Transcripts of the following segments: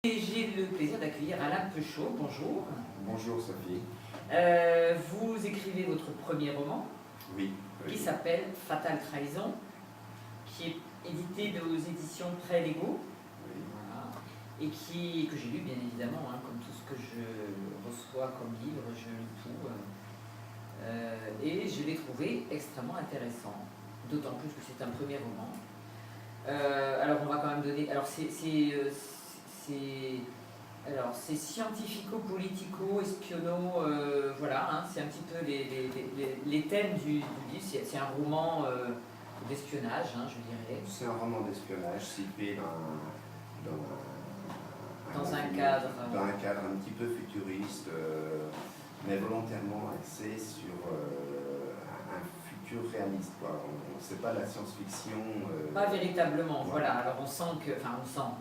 J'ai le plaisir d'accueillir Alain Peuchot. Bonjour. Bonjour Sophie. Vous écrivez votre premier roman Oui. qui s'appelle Fatale Trahison, qui est édité aux éditions Prêt Légaux, Oui. voilà, et que j'ai lu bien évidemment, hein, comme tout ce que je reçois comme livre, je lis tout. Et je l'ai trouvé extrêmement intéressant, d'autant plus que c'est un premier roman. Alors on va quand même donner... Alors c'est scientifico-politico, espionno, voilà, hein, c'est un petit peu les thèmes du livre. C'est un roman d'espionnage, hein, je dirais. C'est un roman d'espionnage situé Dans un cadre un petit peu futuriste, mais volontairement axé sur un futur réaliste. C'est pas la science-fiction. Pas véritablement, voilà. Alors on sent que, enfin on sent,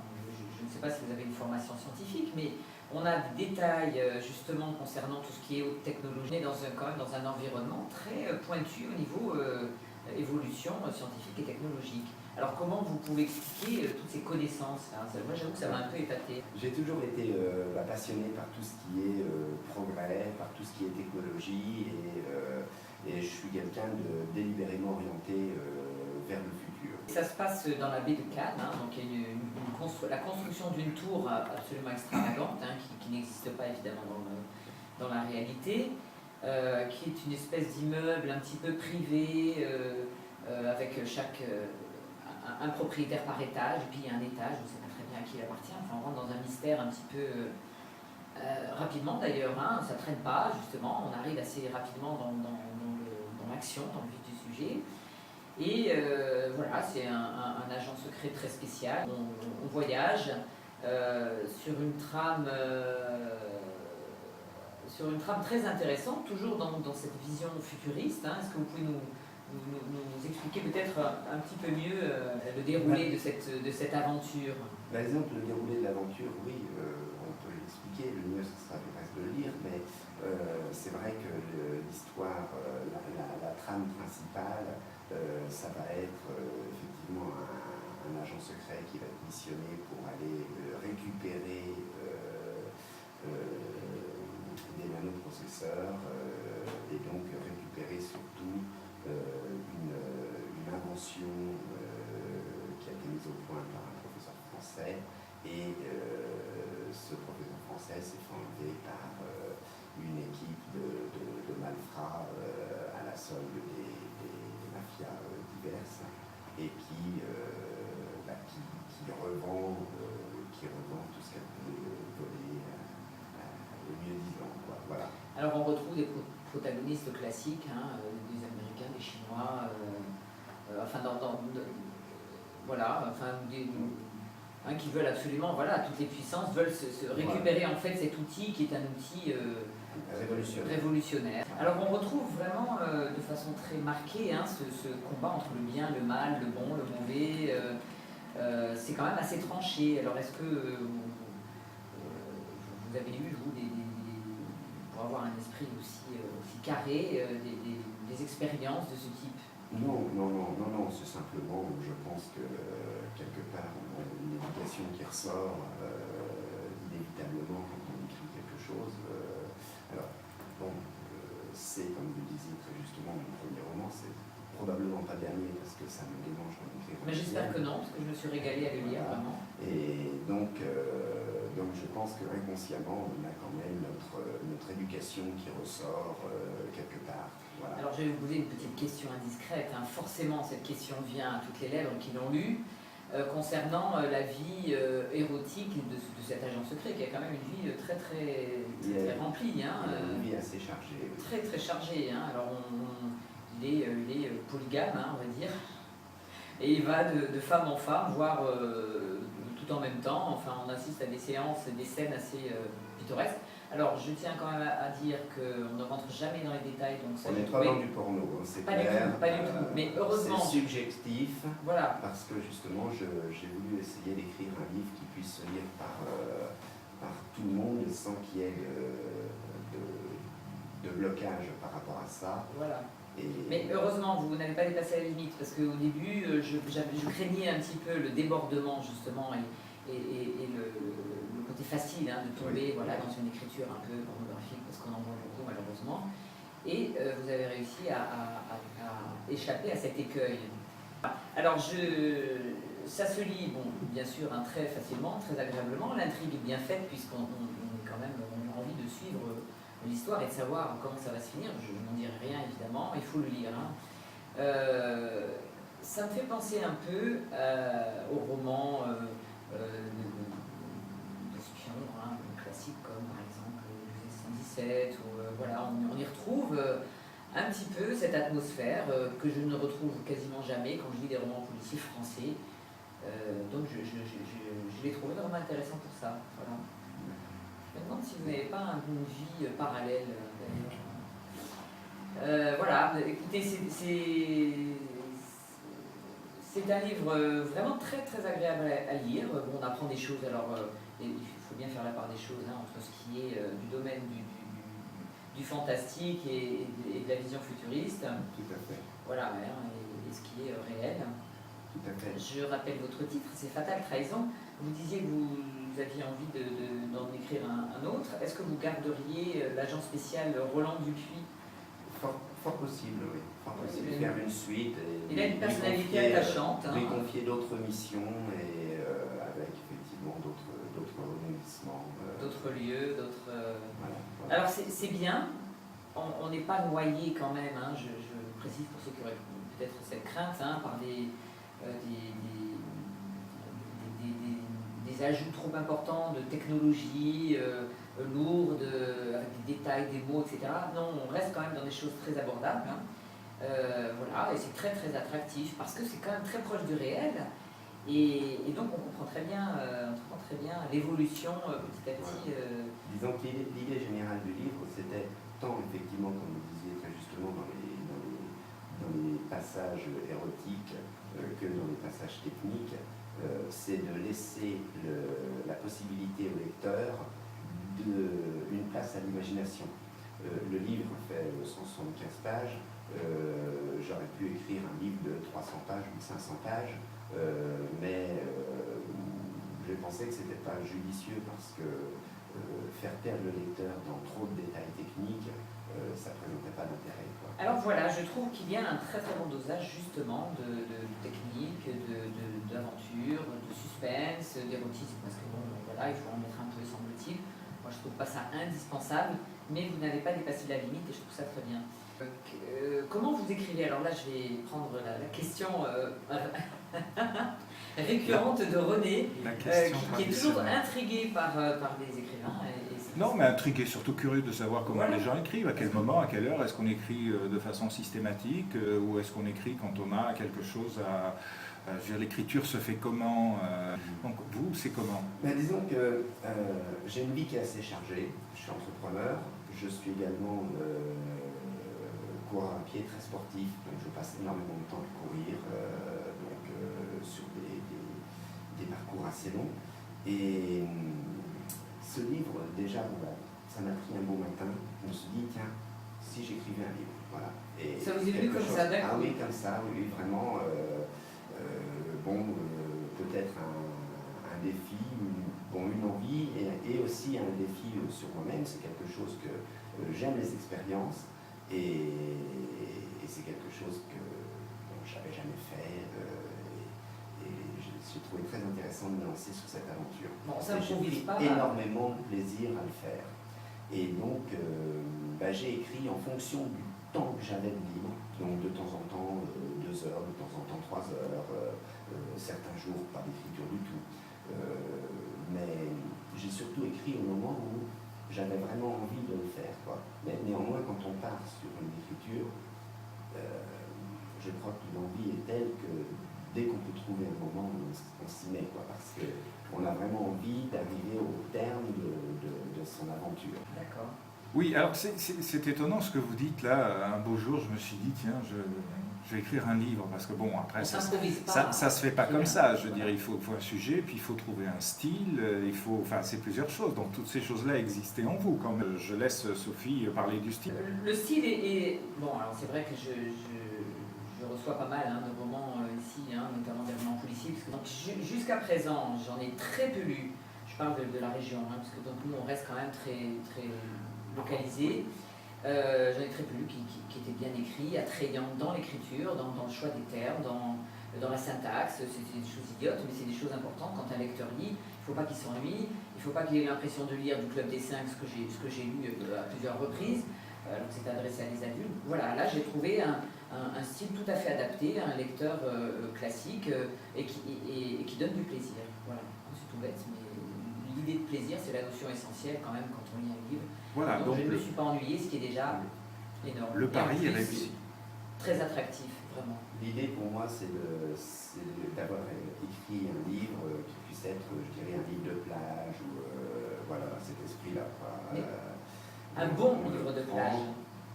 je ne sais pas si vous avez une formation scientifique, mais on a des détails justement concernant tout ce qui est haute technologie, quand même dans un environnement très pointu au niveau évolution scientifique et technologique. Alors comment vous pouvez expliquer toutes ces connaisses là? Moi j'avoue que ça m'a un peu épaté. J'ai toujours été passionné par tout ce qui est progrès, par tout ce qui est technologie, et je suis quelqu'un de délibérément orienté vers le futur. Ça se passe dans la baie de Cannes, hein, donc il y a la construction d'une tour absolument extravagante, hein, qui n'existe pas évidemment dans la réalité, qui est une espèce d'immeuble un petit peu privé, avec un propriétaire par étage, et puis il y a un étage, on ne sait pas très bien à qui il appartient. Enfin, on rentre dans un mystère un petit peu rapidement d'ailleurs, hein, ça ne traîne pas justement, on arrive assez rapidement dans l'action, dans le vif du sujet. Et voilà, c'est un agent secret très spécial. On voyage sur une trame très intéressante, toujours dans cette vision futuriste. Hein. Est-ce que vous pouvez nous expliquer peut-être un petit peu mieux le déroulé de cette aventure? Par exemple, le déroulé de l'aventure, oui, on peut l'expliquer. Le mieux, ce sera du reste de le lire, mais c'est vrai que l'histoire, la trame principale, ça va être effectivement un agent secret qui va être missionné pour aller récupérer des nanoprocesseurs et donc récupérer surtout une invention qui a été mise au point par un professeur français, et ce professeur français s'est fait enlever par une équipe de malfrats à la solde des mafias diverses, et qui revend tout ce qu'elle peut voler au mieux disant. Voilà. Alors on retrouve des protagonistes classiques, hein, des Américains, des Chinois, qui veulent absolument, voilà, toutes les puissances veulent se récupérer en fait cet outil qui est un outil révolutionnaire. Alors on retrouve vraiment de façon très marquée, hein, ce combat entre le bien, le mal, le bon, le mauvais. C'est quand même assez tranché. Alors est-ce que vous avez eu, vous, pour avoir un esprit aussi carré, des expériences de ce type? Non, c'est simplement, je pense que quelque part on a une éducation qui ressort inévitablement quand on écrit quelque chose. C'est, comme vous le disiez très justement, mon premier roman, c'est probablement pas le dernier parce que ça me démange d'en écrire. Mais j'espère que non, parce que je me suis régalée à le lire, vraiment. Et donc je pense que inconsciemment on a quand même notre éducation qui ressort quelque part. Voilà. Alors je vais vous poser une petite question indiscrète, hein. Forcément cette question vient à toutes les lèvres qui l'ont lu, concernant la vie érotique de cet agent secret, qui a quand même une vie très remplie. Hein, une vie assez chargée. Très très chargée. Hein. Alors il est polygame, hein, on va dire, et il va de femme en femme, voire tout en même temps. Enfin, on assiste à des séances, des scènes assez pittoresques. Alors, je tiens quand même à dire qu'on ne rentre jamais dans les détails. Donc ça, on n'est pas dans du porno, c'est pas clair. Pas du tout. Mais heureusement. C'est subjectif. Voilà. Parce que justement, j'ai voulu essayer d'écrire un livre qui puisse se lire par tout le monde sans qu'il y ait de blocage par rapport à ça. Voilà. Mais heureusement, vous n'avez pas dépassé la limite, parce qu'au début, je craignais un petit peu le débordement justement et le côté c'était facile de tomber dans une écriture un peu pornographique, parce qu'on en voit beaucoup malheureusement. Et vous avez réussi à échapper à cet écueil. Alors, ça se lit, bien sûr, très facilement, très agréablement. L'intrigue est bien faite, puisqu'on est quand même, on a envie de suivre l'histoire et de savoir comment ça va se finir. Je n'en dirai rien, évidemment, il faut le lire. Ça me fait penser un peu aux romans d'espions, classiques, comme par exemple 117, ou voilà, on y retrouve un petit peu cette atmosphère que je ne retrouve quasiment jamais quand je lis des romans policiers français. Donc je l'ai trouvé vraiment intéressant pour ça. Voilà. Je me demande si vous n'avez pas une vie parallèle d'ailleurs. Voilà, écoutez, c'est un livre vraiment très très agréable à lire. On apprend des choses, alors il faut bien faire la part des choses entre ce qui est du domaine du fantastique et de la vision futuriste. Tout à fait. Voilà, et ce qui est réel. Tout à fait. Je rappelle votre titre, c'est Fatale Trahison. Vous disiez que vous aviez envie d'en écrire un autre. Est-ce que vous garderiez l'agent spécial Roland Dupuis? Fort possible, oui. Fort possible. Faire une suite. Il a une personnalité attachante. Lui confier d'autres missions et avec effectivement d'autres rebondissements. D'autres lieux, d'autres... Voilà. Alors c'est bien, on n'est pas noyé quand même, je précise pour ceux qui auraient peut-être cette crainte, par des ajouts trop importants de technologie lourde, avec des détails, des mots, etc. Non, on reste quand même dans des choses très abordables. Voilà, et c'est très très attractif parce que c'est quand même très proche du réel. Et donc on comprend très bien l'évolution petit à petit. Disons que l'idée générale du livre, c'était tant effectivement, comme vous disiez très justement, dans les passages érotiques que dans les passages techniques, c'est de laisser la possibilité au lecteur d'une place à l'imagination. Le livre fait 175 pages, j'aurais pu écrire un livre de 300 pages ou 500 pages, mais je pensais que ce n'était pas judicieux parce que faire perdre le lecteur dans trop de détails techniques, ça ne présentait pas d'intérêt. Alors voilà, je trouve qu'il y a un très très bon dosage justement de technique, d'aventure, de suspense, d'érotisme, parce que voilà, il faut en mettre un peu, semble-t-il. Moi je trouve pas ça indispensable, mais vous n'avez pas dépassé la limite et je trouve ça très bien. Comment vous écrivez? Alors là je vais prendre la question récurrente de René, qui est toujours intrigué par des écrivains. Non, mais intrigué, surtout curieux de savoir comment les gens écrivent, à quel moment, à quelle heure, est-ce qu'on écrit de façon systématique ou est-ce qu'on écrit quand on a quelque chose à... l'écriture se fait comment donc vous, c'est comment? Disons que j'ai une vie qui est assez chargée, je suis entrepreneur, je suis également coureur à pied, très sportif, donc je passe énormément de temps à courir, sur des parcours assez longs. Et ce livre, déjà, ça m'a pris un beau matin, je me suis dit, tiens, si j'écrivais un livre, voilà. Et ça vous est venu comme ça, d'accord? Ah oui, comme ça, oui, vraiment, peut-être un défi, une envie, et aussi un défi sur moi-même, c'est quelque chose que j'aime les expériences, et c'est quelque chose que je n'avais jamais fait, et j'ai trouvé très intéressant de me lancer sur cette aventure. Bon, ça j'ai pris énormément de plaisir à le faire. Et donc, j'ai écrit en fonction du temps que j'avais de libre, donc de temps en temps 2 heures, de temps en temps 3 heures, certains jours pas d'écriture du tout. Mais j'ai surtout écrit au moment où j'avais vraiment envie de le faire, Mais néanmoins, quand on part sur une écriture, je crois que l'envie est telle que dès qu'on peut trouver un moment, on s'y met, parce qu'on a vraiment envie d'arriver au terme de son aventure. D'accord. Oui, alors c'est étonnant ce que vous dites là. Un beau jour, je me suis dit, tiens, je vais écrire un livre, parce que bon, après, ça se fait pas comme ça. Je veux dire, il faut un sujet, puis il faut trouver un style, c'est plusieurs choses. Donc toutes ces choses-là existaient en vous quand même. Je laisse Sophie parler du style. Le style est... Bon, alors c'est vrai que je reçois pas mal de romans ici, notamment des romans policiers, parce que jusqu'à présent, j'en ai très peu lu. je parle de la région, hein, parce que donc, nous on reste quand même très, très localisé. J'en ai très peu lu qui étaient bien écrits, attrayants dans l'écriture, dans le choix des termes, dans la syntaxe. C'est des choses idiotes, mais c'est des choses importantes quand un lecteur lit. Il ne faut pas qu'il s'ennuie, il ne faut pas qu'il ait l'impression de lire du Club des 5, ce que j'ai lu à plusieurs reprises, alors que c'est adressé à des adultes. Voilà, là j'ai trouvé un style tout à fait adapté à un lecteur classique et qui donne du plaisir. Voilà, c'est tout bête, mais l'idée de plaisir, c'est la notion essentielle quand même quand on lit un livre. Voilà, donc je ne me suis pas ennuyée, ce qui est déjà énorme. Le pari est réussi. Très attractif, vraiment. L'idée pour moi, c'est d'avoir écrit un livre qui puisse être, je dirais, un livre de plage, ou voilà, cet esprit-là. Un bon livre de plage.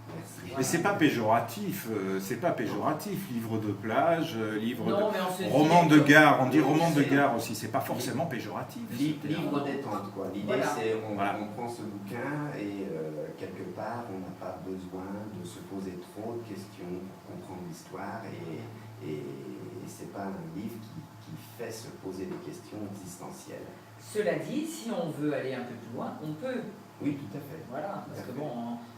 Merci. Mais c'est pas péjoratif, livre de plage, roman de gare, on dit roman de gare aussi, c'est pas forcément péjoratif. Livre détente, quoi. L'idée, c'est on prend ce bouquin et quelque part, on n'a pas besoin de se poser trop de questions pour comprendre l'histoire et c'est pas un livre qui fait se poser des questions existentielles. Cela dit, si on veut aller un peu plus loin, on peut. Oui, tout à fait. Voilà, parce que bon,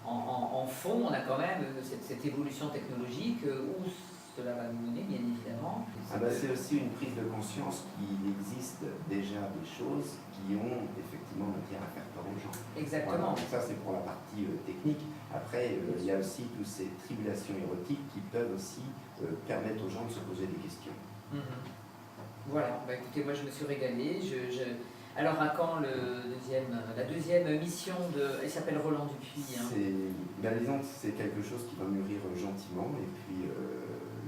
en fond, on a quand même cette évolution technologique où cela va nous mener, bien évidemment. C'est aussi une prise de conscience qu'il existe déjà des choses qui ont effectivement matière à faire peur aux gens. Exactement. Voilà, ça, c'est pour la partie technique. Après, il y a aussi toutes ces tribulations érotiques qui peuvent aussi permettre aux gens de se poser des questions. Voilà, écoutez, moi je me suis régalée. Alors à quand la deuxième mission il s'appelle Roland Dupuis. Hein. Disons que c'est quelque chose qui va mûrir gentiment et puis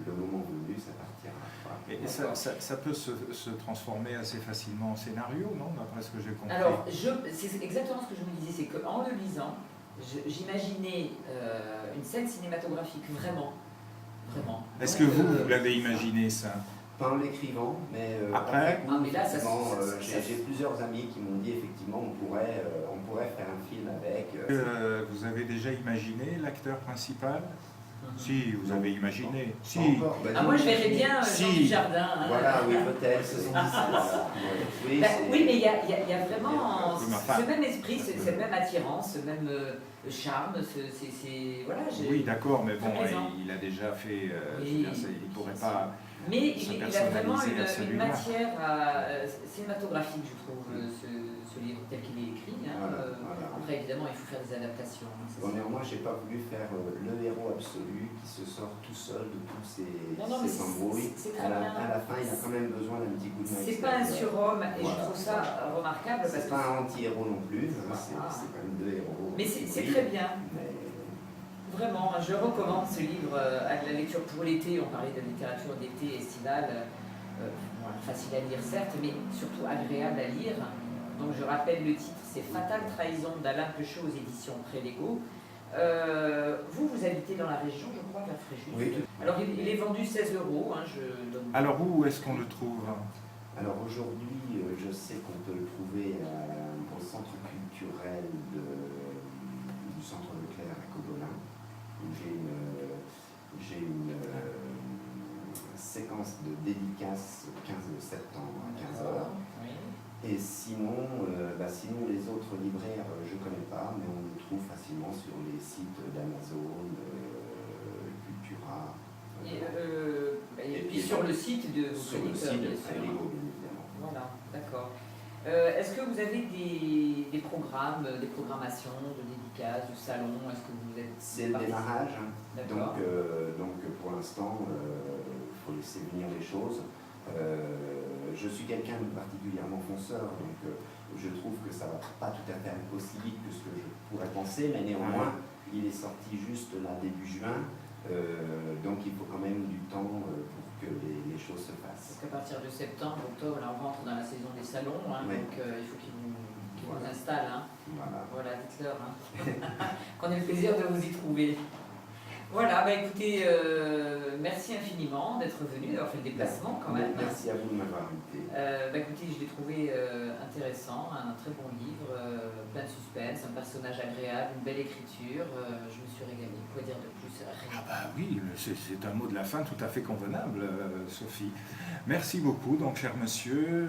le moment venu, ça partira. Et ça peut se transformer assez facilement en scénario, non? D'après ce que j'ai compris. Alors, c'est exactement ce que je me disais, c'est qu'en le lisant, j'imaginais une scène cinématographique, vraiment. Est-ce que vous l'avez imaginé, ça? Pas en l'écrivant, mais après, j'ai plusieurs amis qui m'ont dit effectivement on pourrait faire un film avec. Vous avez déjà imaginé l'acteur principal? Si, vous avez imaginé. Si. Moi je verrais bien Jean Dujardin. Hein. Voilà, oui, peut-être, ce sont oui, mais il y a vraiment ce même esprit, cette même attirance, ce même charme. Voilà, oui, d'accord, mais bon, il a déjà fait. Il ne pourrait pas. Mais il a vraiment une matière cinématographique, je trouve, ce livre tel qu'il est écrit. Hein. Voilà. Après, évidemment, il faut faire des adaptations. Hein, néanmoins, je n'ai pas voulu faire le héros absolu qui se sort tout seul de tous ces embrouilles. À la fin, il a quand même besoin d'un petit coup de main. C'est pas un surhomme, et je trouve ça remarquable. C'est pas un anti-héros non plus, c'est quand même deux héros. Mais c'est très bien. Vraiment, je recommande ce livre à la lecture pour l'été. On parlait de littérature d'été estivale, facile à lire certes, mais surtout agréable à lire. Donc je rappelle le titre, c'est Fatale trahison d'Alain Peuchot aux éditions Prélégo. Vous habitez dans la région, je crois, vers Fréjus. Oui. Alors il est vendu 16 €. Hein, Alors où est-ce qu'on le trouve? Alors aujourd'hui, je sais qu'on peut le trouver au centre culturel du centre Leclerc à Cogolin. J'ai une séquence de dédicaces le 15 septembre à 15h. Oui. Et sinon, les autres libraires, je ne connais pas, mais on le trouve facilement sur les sites d'Amazon, Cultura. Et puis sur le site de vos Prélégo, bien évidemment. Voilà, d'accord. Est-ce que vous avez des programmes, des programmations de dédicaces, de salons? Est-ce que vous êtes... C'est le démarrage, donc pour l'instant, il faut laisser venir les choses. Je suis quelqu'un de particulièrement fonceur, donc je trouve que ça ne va pas tout à fait aller aussi vite que ce que je pourrais penser, mais néanmoins, il est sorti juste là début juin, donc il faut quand même du temps pour que les choses se fassent. Parce qu'à partir de septembre, octobre, là, on rentre dans la saison des salons, hein, donc il faut qu'ils nous installent. Hein. Voilà, dites-leur. Hein. Qu'on ait le plaisir de vous y trouver. Voilà, écoutez, merci infiniment d'être venu, d'avoir fait le déplacement quand même. Merci à vous de m'avoir invité. Écoutez, je l'ai trouvé intéressant, un très bon livre, plein de suspense, un personnage agréable, une belle écriture, je me suis régalée. Quoi dire de plus? Oui, c'est un mot de la fin tout à fait convenable, Sophie. Merci beaucoup, donc cher monsieur.